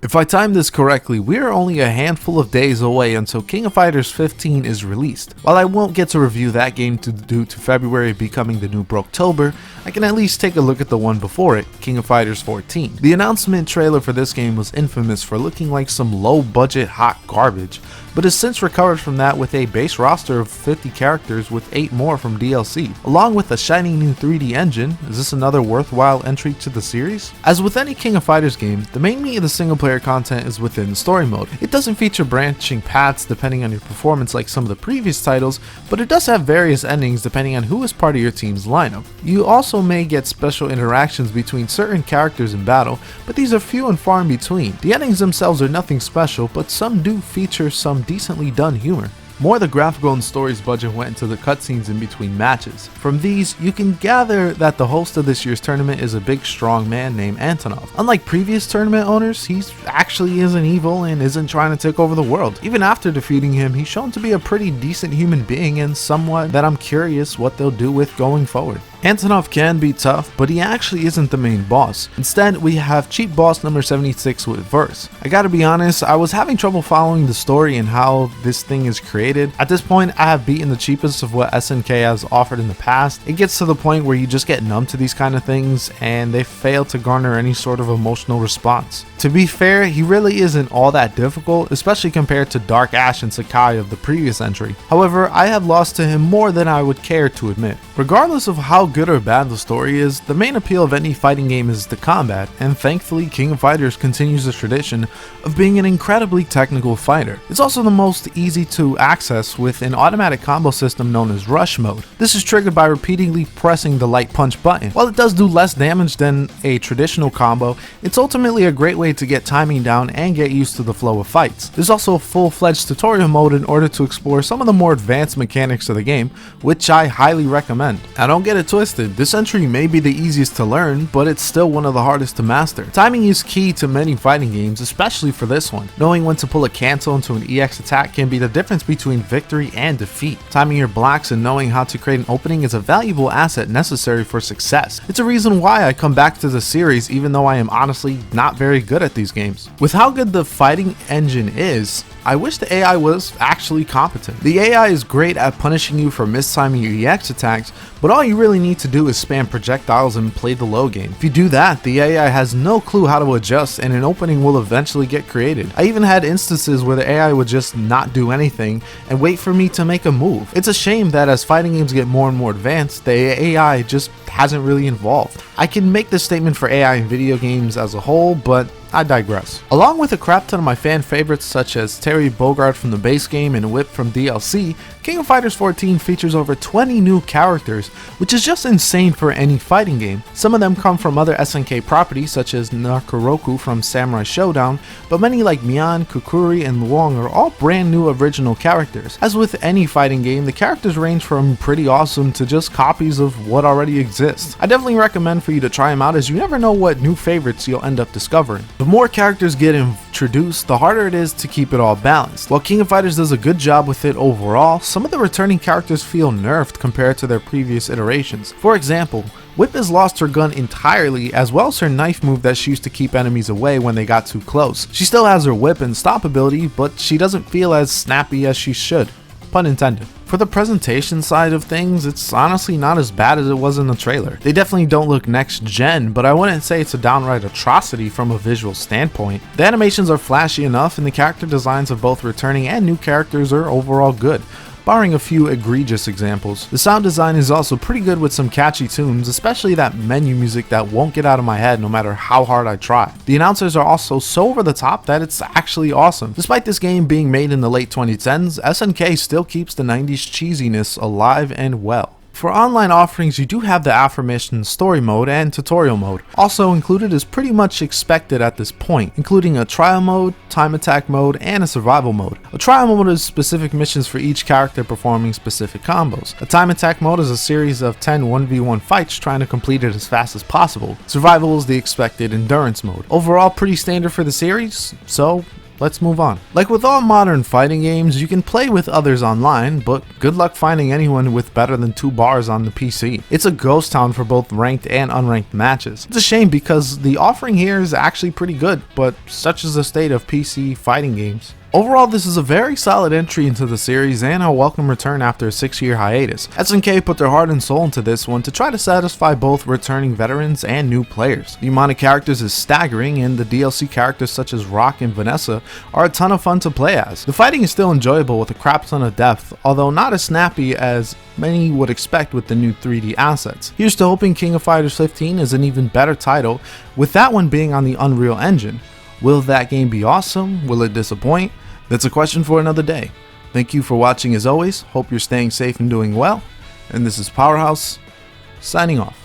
If I timed this correctly, we are only a handful of days away until King of Fighters 15 is released. While I won't get to review that game due to February becoming the new Brocktober, I can at least take a look at the one before it, King of Fighters 14. The announcement trailer for this game was infamous for looking like some low-budget hot garbage, but has since recovered from that with a base roster of 50 characters with 8 more from DLC. Along with a shiny new 3D engine, is this another worthwhile entry to the series? As with any King of Fighters game, the main meat of the single player content is within the story mode. It doesn't feature branching paths depending on your performance like some of the previous titles, but it does have various endings depending on who is part of your team's lineup. You also may get special interactions between certain characters in battle, but these are few and far in between. The endings themselves are nothing special, but some do feature some decently done humor. More of the graphical and stories budget went into the cutscenes in between matches. From these, you can gather that the host of this year's tournament is a big strong man named Antonov. Unlike previous tournament owners, he actually isn't evil and isn't trying to take over the world. Even after defeating him, he's shown to be a pretty decent human being and somewhat that I'm curious what they'll do with going forward. Antonov can be tough, but he actually isn't the main boss. Instead, we have cheap boss number 76 with Verse. I gotta be honest, I was having trouble following the story and how this thing is created. At this point, I have beaten the cheapest of what SNK has offered in the past. It gets to the point where you just get numb to these kind of things and they fail to garner any sort of emotional response. To be fair, he really isn't all that difficult, especially compared to Dark Ash and Sakai of the previous entry. However, I have lost to him more than I would care to admit. Regardless of how good or bad the story is, the main appeal of any fighting game is the combat, and thankfully King of Fighters continues the tradition of being an incredibly technical fighter. It's also the most easy to access with an automatic combo system known as Rush Mode. This is triggered by repeatedly pressing the light punch button. While it does do less damage than a traditional combo, it's ultimately a great way to get timing down and get used to the flow of fights. There's also a full-fledged tutorial mode in order to explore some of the more advanced mechanics of the game, which I highly recommend. Now don't get it twisted, this entry may be the easiest to learn, but it's still one of the hardest to master. Timing is key to many fighting games, especially for this one. Knowing when to pull a cancel into an EX attack can be the difference between victory and defeat. Timing your blocks and knowing how to create an opening is a valuable asset necessary for success. It's a reason why I come back to the series even though I am honestly not very good at these games. With how good the fighting engine is, I wish the AI was actually competent. The AI is great at punishing you for mistiming your EX attacks, but all you really need to do is spam projectiles and play the low game. If you do that, the AI has no clue how to adjust and an opening will eventually get created. I even had instances where the AI would just not do anything and wait for me to make a move. It's a shame that as fighting games get more and more advanced, the AI just hasn't really evolved. I can make this statement for AI in video games as a whole, but I digress. Along with a crap ton of my fan favorites such as Terry Bogard from the base game and Whip from DLC, King of Fighters 14 features over 20 new characters, which is just insane for any fighting game. Some of them come from other SNK properties such as Nakoroku from Samurai Showdown, but many like Mian, Kukuri, and Luong are all brand new original characters. As with any fighting game, the characters range from pretty awesome to just copies of what already exists. I definitely recommend for you to try them out as you never know what new favorites you'll end up discovering. The more characters get introduced, the harder it is to keep it all balanced. While King of Fighters does a good job with it overall, some of the returning characters feel nerfed compared to their previous iterations. For example, Whip has lost her gun entirely, as well as her knife move that she used to keep enemies away when they got too close. She still has her whip and stop ability, but she doesn't feel as snappy as she should. Pun intended. For the presentation side of things, it's honestly not as bad as it was in the trailer. They definitely don't look next gen, but I wouldn't say it's a downright atrocity from a visual standpoint. The animations are flashy enough and the character designs of both returning and new characters are overall good, barring a few egregious examples. The sound design is also pretty good with some catchy tunes, especially that menu music that won't get out of my head no matter how hard I try. The announcers are also so over the top that it's actually awesome. Despite this game being made in the late 2010s, SNK still keeps the 90s cheesiness alive and well. For online offerings, you do have the aforementioned story mode and tutorial mode. Also included is pretty much expected at this point, including a trial mode, time attack mode, and a survival mode. A trial mode is specific missions for each character performing specific combos. A time attack mode is a series of 10 1v1 fights trying to complete it as fast as possible. Survival is the expected endurance mode. Overall, pretty standard for the series, so let's move on. Like with all modern fighting games, you can play with others online, but good luck finding anyone with better than 2 bars on the PC. It's a ghost town for both ranked and unranked matches. It's a shame because the offering here is actually pretty good, but such is the state of PC fighting games. Overall, this is a very solid entry into the series and a welcome return after a 6-year hiatus. SNK put their heart and soul into this one to try to satisfy both returning veterans and new players. The amount of characters is staggering, and the DLC characters such as Rock and Vanessa are a ton of fun to play as. The fighting is still enjoyable with a crap ton of depth, although not as snappy as many would expect with the new 3D assets. Here's to hoping King of Fighters 15 is an even better title, with that one being on the Unreal Engine. Will that game be awesome? Will it disappoint? That's a question for another day. Thank you for watching as always, hope you're staying safe and doing well, and this is Powerhouse, signing off.